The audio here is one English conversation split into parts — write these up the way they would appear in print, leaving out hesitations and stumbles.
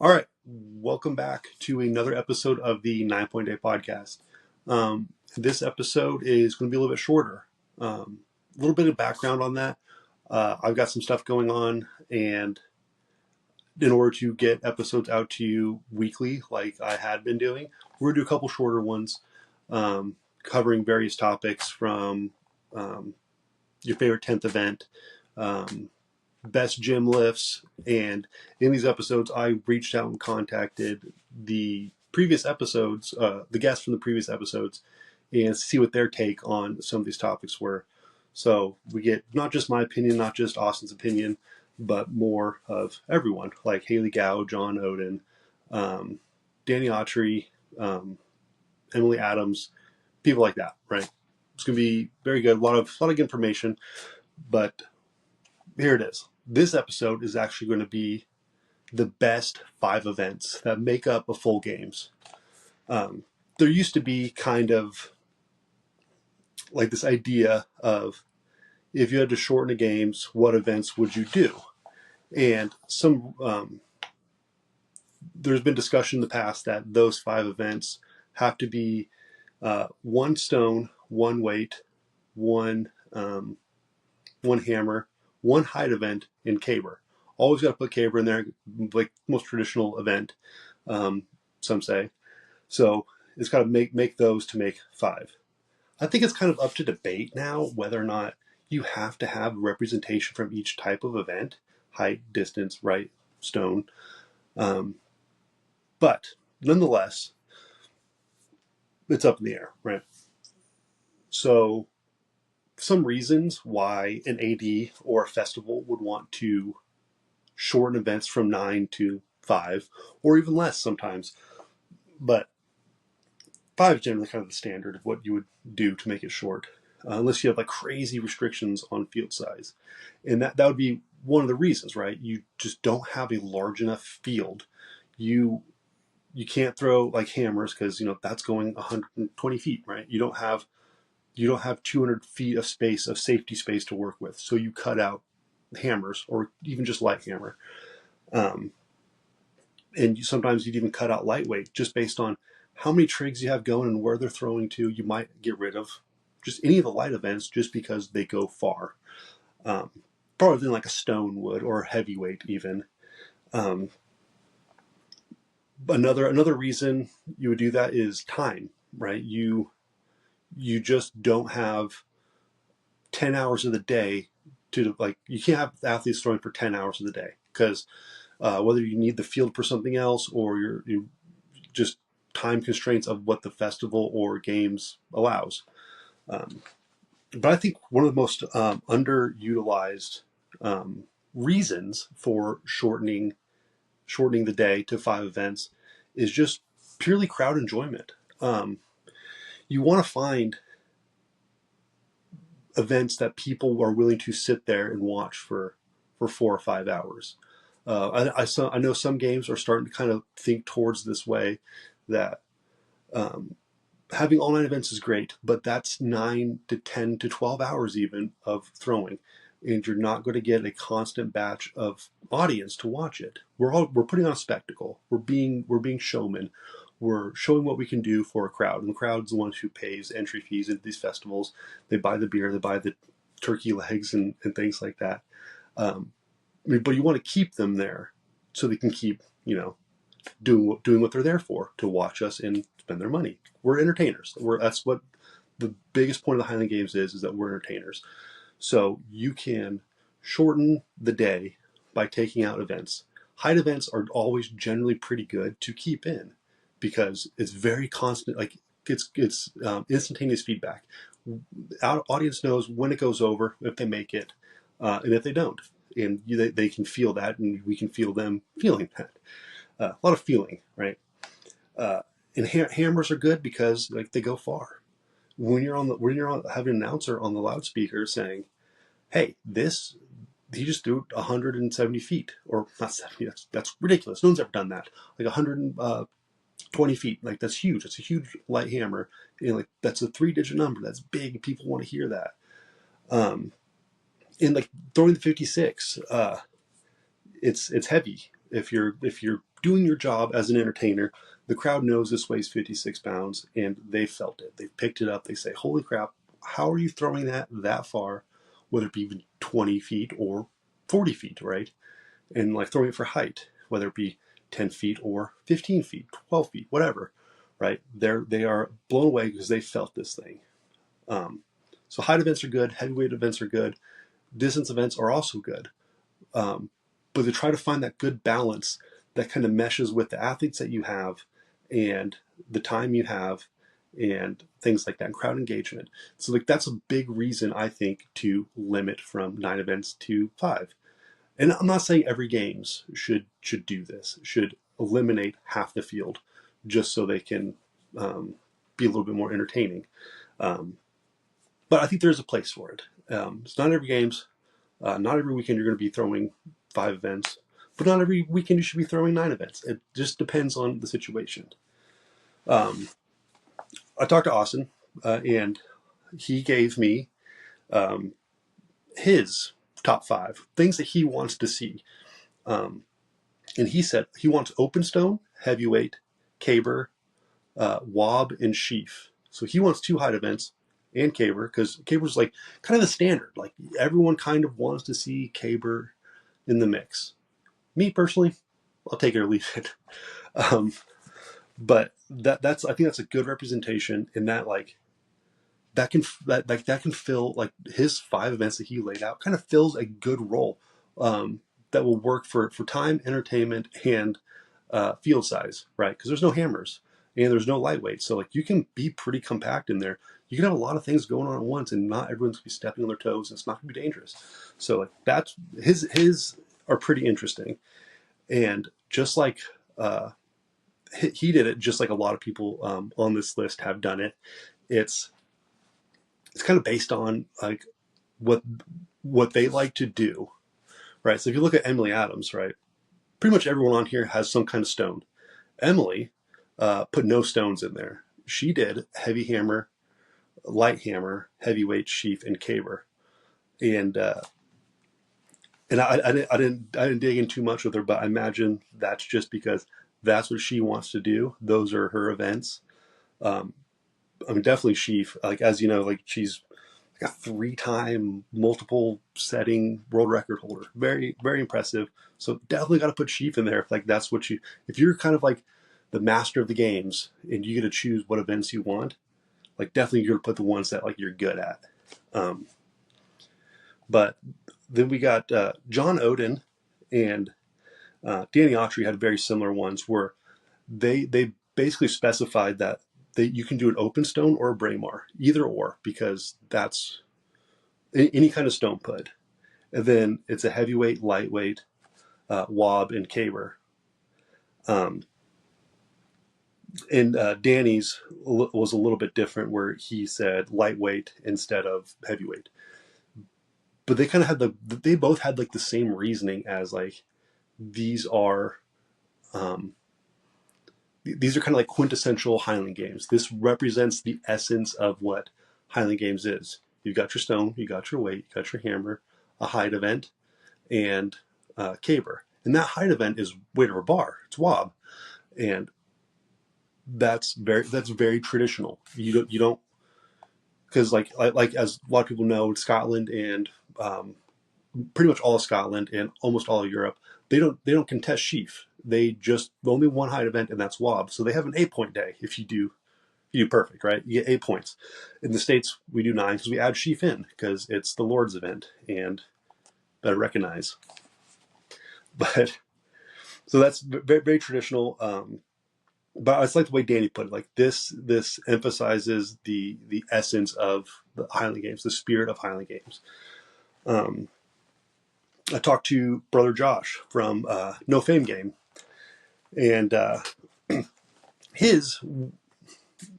All right, welcome back to another episode of the 9 Point Day podcast. This episode is going to be a little bit shorter. A little bit of background on that. I've got some stuff going on, and in order to get episodes out to you weekly, like I had been doing, we're going to do a couple shorter ones, covering various topics from your favorite 10th event, best gym lifts, and in these episodes I reached out and contacted the previous episodes, the guests from the previous episodes, and see what their take on some of these topics were. So we get not just my opinion, not just Austin's opinion, but more of everyone, like Haley Gow, John Oden, Danny Autry, Emily Adams, people like that, right? It's going to be very good. A lot of good information, but here it is. This episode is actually going to be the best 5 events that make up a full games. There used to be kind of like this idea of if you had to shorten the games, what events would you do? And there's been discussion in the past that those 5 events have to be one stone, one weight, one hammer, one height event, and caber. Always got to put caber in there, like most traditional event, some say. So it's got to make those to make 5. I think it's kind of up to debate now whether or not you have to have representation from each type of event: height, distance, right, stone. But nonetheless, it's up in the air, right? So some reasons why an AD or a festival would want to shorten events from 9 to 5, or even less sometimes. But 5 is generally kind of the standard of what you would do to make it short, unless you have like crazy restrictions on field size. And that would be one of the reasons, right? You just don't have a large enough field. You can't throw like hammers because that's going 120 feet, right? You don't have 200 feet of space, of safety space to work with. So you cut out hammers, or even just light hammer. And sometimes you'd even cut out lightweight just based on how many trigs you have going and where they're throwing to. You might get rid of just any of the light events just because they go far. Probably than like a stone would, or a heavyweight even. Another reason you would do that is time, right? You just don't have 10 hours of the day to, like, you can't have athletes throwing for 10 hours of the day because whether you need the field for something else, or you just time constraints of what the festival or games allows. But I think one of the most underutilized reasons for shortening the day to 5 events is just purely crowd enjoyment. You want to find events that people are willing to sit there and watch for 4 or 5 hours. I know some games are starting to kind of think towards this way, that having all night events is great, but that's 9 to 10 to 12 hours even of throwing, and you're not going to get a constant batch of audience to watch it. We're putting on a spectacle. We're being showmen. We're showing what we can do for a crowd, and the crowd's the ones who pays entry fees into these festivals. They buy the beer, they buy the turkey legs and things like that. But you want to keep them there so they can keep, doing what they're there for, to watch us and spend their money. We're entertainers. That's what the biggest point of the Highland Games is that we're entertainers. So you can shorten the day by taking out events. Height events are always generally pretty good to keep in because it's very constant. Like it's instantaneous feedback. Our audience knows when it goes over, if they make it, and if they don't, and they can feel that, and we can feel them feeling that. A lot of feeling, right? And hammers are good because like they go far. When you're having an announcer on the loudspeaker saying, "Hey, he just threw 170 feet," or not 70. That's ridiculous. No one's ever done that. Like 120 feet. Like that's huge. It's a huge light hammer. And like that's a 3-digit number. That's big. People want to hear that. And like throwing the 56, it's heavy. If you're doing your job as an entertainer. The crowd knows this weighs 56 pounds, and they felt it. They picked it up. They say, holy crap, how are you throwing that far, whether it be even 20 feet or 40 feet, right? And like throwing it for height, whether it be 10 feet or 15 feet, 12 feet, whatever, right? They are blown away because they felt this thing. So height events are good. Heavyweight events are good. Distance events are also good. But to try to find that good balance that kind of meshes with the athletes that you have and the time you have and things like that, and crowd engagement. So like that's a big reason I think to limit from 9 events to 5. And I'm not saying every games should do this, should eliminate half the field just so they can be a little bit more entertaining. But I think there's a place for it. It's not every games. Not every weekend you're going to be throwing 5 events, but not every weekend you should be throwing 9 events. It just depends on the situation. I talked to Austin, and he gave me his top 5 things that he wants to see. And he said he wants open stone, heavyweight, caber, wob, and sheaf. So he wants 2 height events and caber, because caber's like kind of the standard. Like everyone kind of wants to see caber in the mix. Me personally, I'll take it or leave it. But that's I think that's a good representation in that like that can fill like his 5 events that he laid out kind of fills a good role that will work for time, entertainment, and field size, right? Because there's no hammers and there's no lightweight, so like you can be pretty compact in there. You can have a lot of things going on at once, and not everyone's gonna be stepping on their toes. And it's not gonna be dangerous. So like that's his are pretty interesting, and just like he did it, just like a lot of people on this list have done it. It's kind of based on like what they like to do, right? So if you look at Emily Adams, right, pretty much everyone on here has some kind of stone. Emily put no stones in there. She did heavy hammer, light hammer, heavyweight, sheaf, and caber. And I didn't dig in too much with her, but I imagine that's just because that's what she wants to do. Those are her events. I mean, definitely sheaf. Like as you know, like she's like a 3-time multiple setting world record holder. Very, very impressive. So definitely got to put sheaf in there. Like that's what if you're kind of like the master of the games and you get to choose what events you want, like definitely you're going to put the ones that like you're good at. But then we got John Oden and Danny Autry had very similar ones where they basically specified that you can do an open stone or a Braemar, either or, because that's any kind of stone put. And then it's a heavyweight, lightweight, wob, and caber. And Danny's was a little bit different, where he said lightweight instead of heavyweight. But they kind of had they both had like the same reasoning as like these are kind of like quintessential Highland Games. This represents the essence of what Highland Games is. You've got your stone, you got your weight, you got your hammer, a height event, and caber. And that height event is weight over bar. It's wob, and that's very traditional. You don't because like as a lot of people know, Scotland and pretty much all of Scotland and almost all of Europe, they don't contest sheaf. They just only one height event, and that's wob. So they have an 8-point day if you do perfect, right? You get 8 points. In the States, we do 9 because we add sheaf in because it's the Lord's event and better recognize. But so that's very, very traditional. But I just like the way Danny put it. Like this emphasizes the essence of the Highland Games, the spirit of Highland Games. I talked to brother Josh from No Fame Game, and his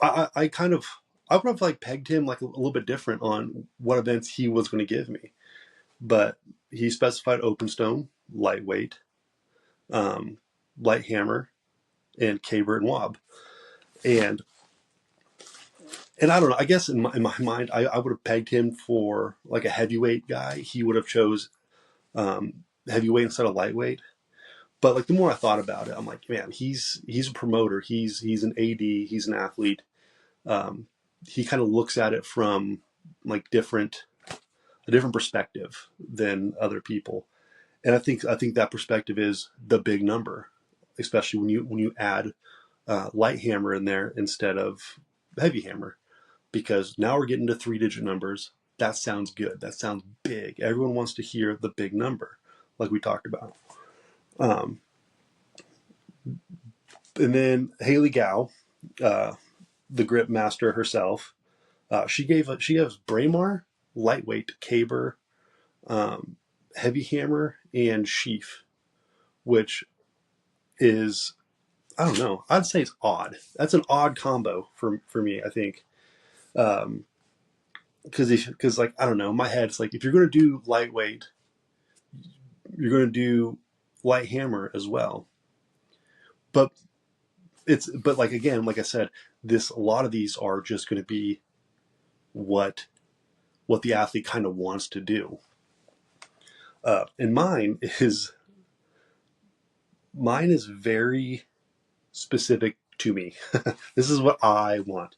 I would have like pegged him like a little bit different on what events he was going to give me, but he specified open stone, lightweight, light hammer, and caber and wob, and I don't know. I guess in my mind, I would have pegged him for like a heavyweight guy. He would have chose heavyweight instead of lightweight. But like the more I thought about it, I'm like, man, he's a promoter. He's an AD. He's an athlete. Um, he kind of looks at it from like a different perspective than other people. And I think that perspective is the big number, especially when you add light hammer in there instead of heavy hammer, because now we're getting to 3-digit numbers. That sounds good. That sounds big. Everyone wants to hear the big number, like we talked about. Um, and then Haley Gow, uh, the grip master herself, she has Braemar, lightweight, caber, um, heavy hammer, and sheaf, which is, I don't know. I'd say it's odd. That's an odd combo for me, I think. Um, because like, I don't know, in my head it's like, if you're going to do lightweight, you're going to do light hammer as well. But but like, again, like I said, a lot of these are just going to be what the athlete kind of wants to do. And mine is very specific to me. This is what I want,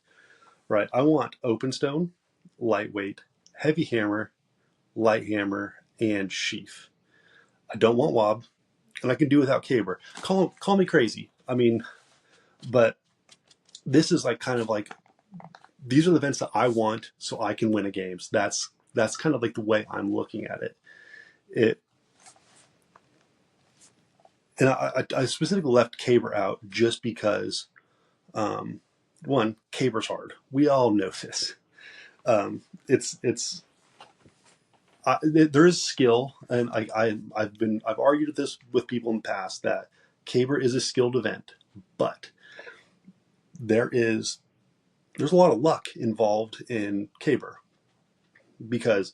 right? I want open stone, lightweight, heavy hammer, light hammer, and sheaf. I don't want wob, and I can do without caber. Call me crazy. I mean, but this is like kind of like, these are the events that I want so I can win a games. That's kind of like the way I'm looking at it. It and I specifically left caber out just because, um, one, caber's hard. We all know this. It's there is skill, and I've argued this with people in the past that caber is a skilled event, but there is there's a lot of luck involved in caber, because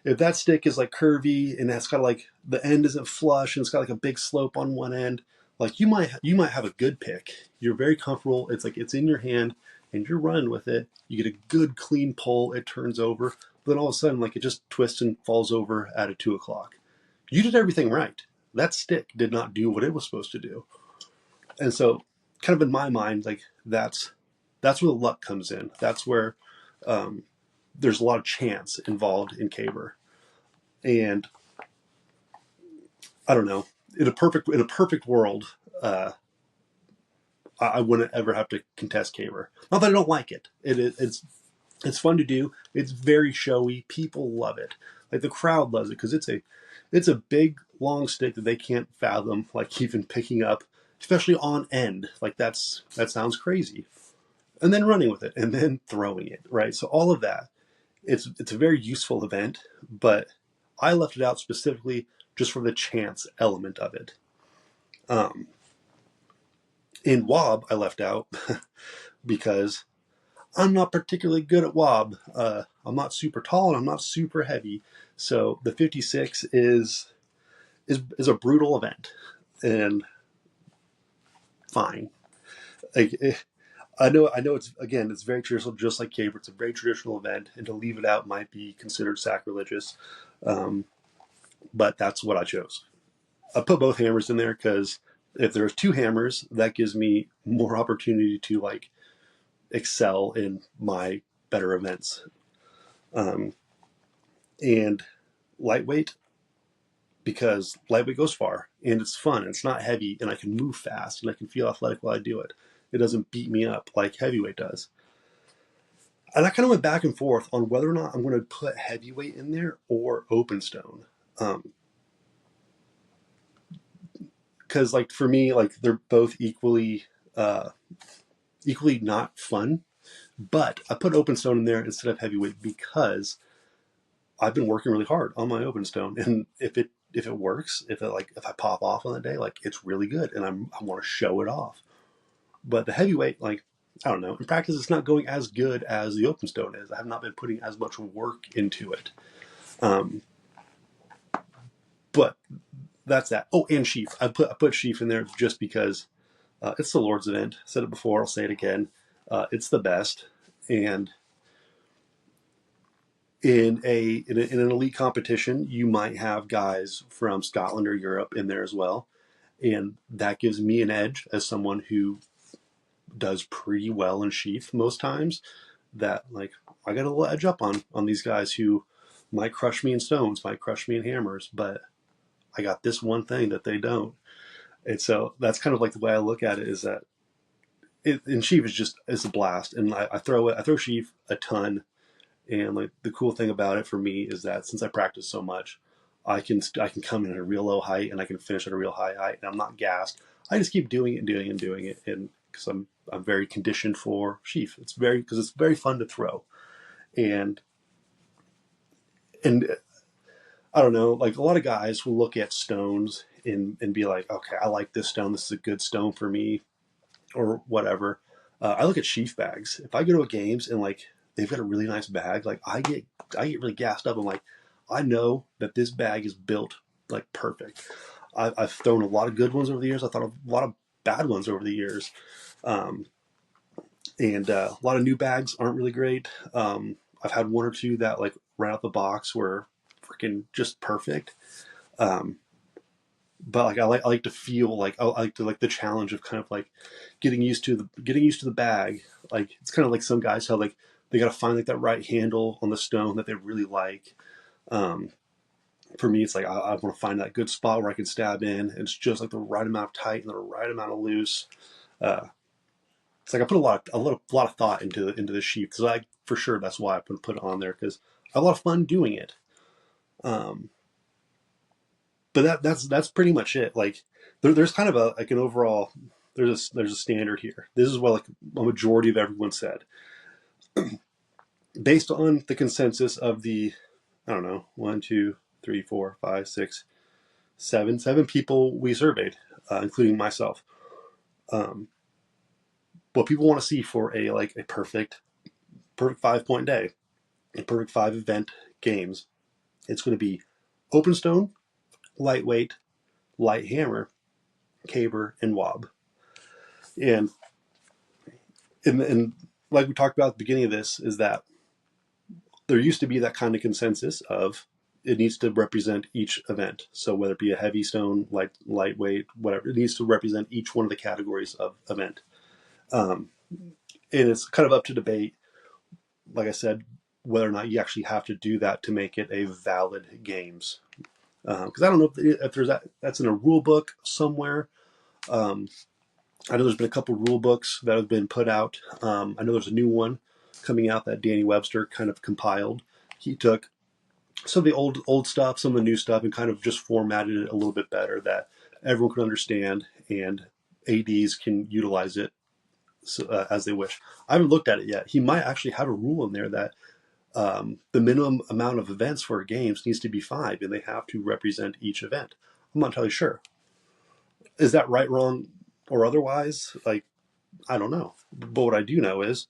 if that stick is like curvy and that's got like the end isn't flush and it's got like a big slope on one end, like you might have a good pick. You're very comfortable. It's like it's in your hand and you're running with it. You get a good clean pull. It turns over. But then all of a sudden, like, it just twists and falls over at a 2 o'clock. You did everything right. That stick did not do what it was supposed to do. And so, kind of in my mind, like that's where the luck comes in. That's where um, there's a lot of chance involved in caber. And I don't know. In a perfect world, uh, I wouldn't ever have to contest caber. Not that I don't like it. It's fun to do. It's very showy. People love it. Like, the crowd loves it because it's a big long stick that they can't fathom. Like, even picking up, especially on end. Like, that sounds crazy. And then running with it, and then throwing it. Right. So all of that. It's a very useful event, but I left it out specifically just for the chance element of it. Um, in Wob, I left out because I'm not particularly good at Wob. I'm not super tall and I'm not super heavy, so the 56 is a brutal event, and fine. Like, I know it's very traditional, just like caber. It's a very traditional event, and to leave it out might be considered sacrilegious. Um, but that's what I chose. I put both hammers in there because if there's two hammers, that gives me more opportunity to like excel in my better events. Um, and lightweight, because lightweight goes far and it's fun and it's not heavy and I can move fast and I can feel athletic while I do it. It doesn't beat me up like heavyweight does. And I kind of went back and forth on whether or not I'm going to put heavyweight in there or open stone. Because like for me, like they're both uh, equally not fun. But I put open stone in there instead of heavyweight because I've been working really hard on my open stone, and if it works, if I pop off on that day, like, it's really good, and I want to show it off. But the heavyweight, like, I don't know, in practice, it's not going as good as the open stone is. I have not been putting as much work into it. Um, but that's that. Oh, and sheaf. I put sheaf in there just because it's the Lord's event. I said it before. I'll say it again. It's the best, and in an elite competition, you might have guys from Scotland or Europe in there as well. And that gives me an edge as someone who does pretty well in sheath most times. That like I got a little edge up on these guys who might crush me in stones, might crush me in hammers, but I got this one thing that they don't. And so that's kind of like the way I look at it, is that in sheaf is just, it's a blast. And I throw sheaf a ton. And like the cool thing about it for me is that since I practice so much, I can come in at a real low height and I can finish at a real high height, and I'm not gassed. I just keep doing it and doing it and doing it, and because I'm very conditioned for sheaf. Because it's very fun to throw, and and I don't know, like a lot of guys will look at stones and be like, okay, I like this stone. This is a good stone for me, or whatever. I look at sheaf bags. If I go to a games and like they've got a really nice bag, like I get really gassed up. I'm like, I know that this bag is built like perfect. I've thrown a lot of good ones over the years. I thought a lot of bad ones over the years, um, and a lot of new bags aren't really great. I've had one or two that like right out the box were freaking just perfect. Um, but like I like to feel like I like to like the challenge of kind of like getting used to the bag. Like it's kind of like some guys how like they got to find like that right handle on the stone that they really like. Um, for me, it's like I want to find that good spot where I can stab in, and it's just like the right amount of tight and the right amount of loose. Uh, it's like I put a lot of thought into the sheath, because I for sure that's why I put it on there, because I have a lot of fun doing it. Um, but that's pretty much it. Like there's kind of a like an overall, there's a standard here. This is what like a majority of everyone said, based on the consensus of the, I don't know, one, two, three, four, five, six, seven people we surveyed, including myself. Um, what people want to see for a perfect 5 point day, a perfect 5 event games, it's going to be open stone, lightweight, light hammer, caber, and wob. And and like we talked about at the beginning of this, is that there used to be that kind of consensus of it needs to represent each event. So whether it be a heavy stone, lightweight, whatever, it needs to represent each one of the categories of event. Um, and it's kind of up to debate, like I said, whether or not you actually have to do that to make it a valid games. Because I don't know if there's that's in a rule book somewhere. Um, I know there's been a couple rule books that have been put out. I know there's a new one coming out that Danny Webster kind of compiled. He took some of the old stuff, some of the new stuff, and kind of just formatted it a little bit better that everyone can understand, and ADs can utilize it as they wish. I haven't looked at it yet. He might actually have a rule in there that the minimum amount of events for games needs to be 5, and they have to represent each event. I'm not entirely sure. Is that right, wrong, or otherwise? Like, I don't know. But what I do know is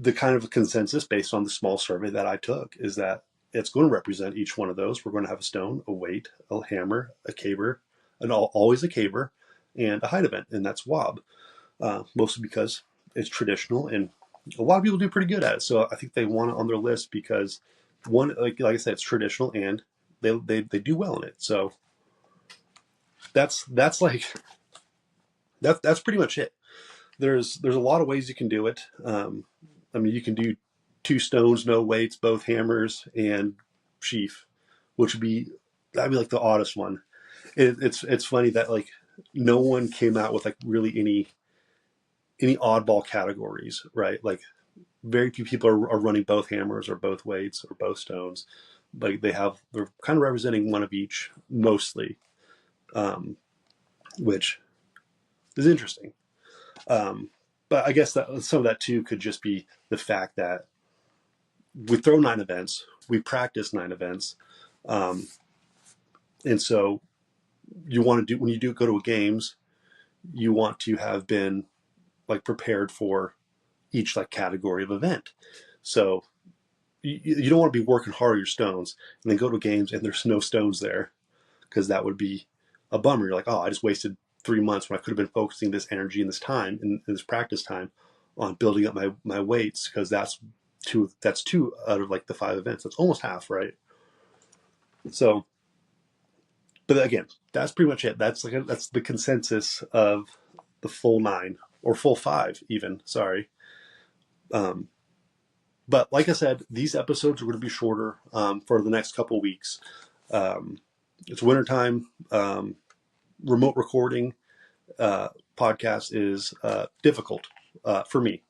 the kind of consensus based on the small survey that I took is that it's going to represent each one of those. We're going to have a stone, a weight, a hammer, a caber, and always a caber, and a height event, and that's wob. Mostly because it's traditional, and a lot of people do pretty good at it. So I think they want it on their list because one, like I said, it's traditional, and they do well in it. So that's like that's pretty much it. There's a lot of ways you can do it. I mean, you can do 2 stones, no weights, both hammers and sheaf, which would be that'd be like the oddest one. It's funny that like no one came out with like really any oddball categories, right? Like very few people are running both hammers or both weights or both stones. Like they're kind of representing one of each mostly, um, which is interesting. Um, but I guess that some of that too could just be the fact that we throw 9 events, we practice 9 events, um, and so you want to do when you do go to a games, you want to have been like prepared for each like category of event. So you don't want to be working hard on your stones and then go to games and there's no stones there, because that would be a bummer. You're like, oh, I just wasted 3 months when I could have been focusing this energy and this time and this practice time on building up my weights, because that's two out of like the 5 events. That's almost half, right? So But again, that's pretty much it. That's the consensus of the full 9 or full 5 even. Sorry. Um, but like I said, these episodes are going to be shorter for the next couple weeks. It's wintertime. Remote recording podcast is difficult for me.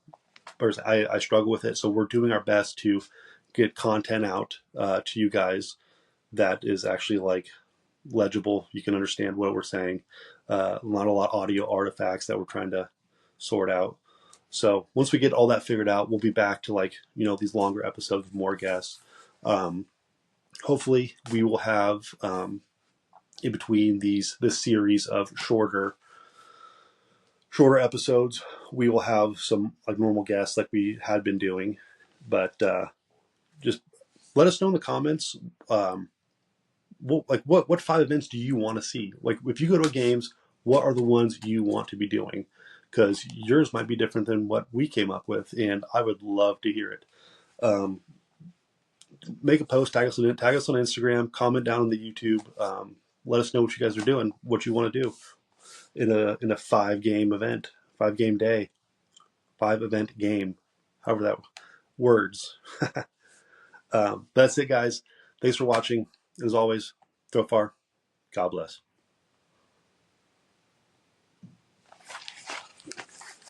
I struggle with it, so we're doing our best to get content out to you guys that is actually like legible. You can understand what we're saying. Not a lot of audio artifacts that we're trying to sort out. So once we get all that figured out, we'll be back to these longer episodes with more guests. Hopefully, we will have in between this series of shorter episodes, we will have some like normal guests like we had been doing. But just let us know in the comments. What 5 events do you want to see? Like if you go to a games, what are the ones you want to be doing? Because yours might be different than what we came up with, and I would love to hear it. Make a post, tag us on Instagram, comment down on the YouTube. Let us know what you guys are doing, what you want to do in a 5-game event, 5-game day, 5-event game, however that words. That's it, guys. Thanks for watching. As always, go far. God bless.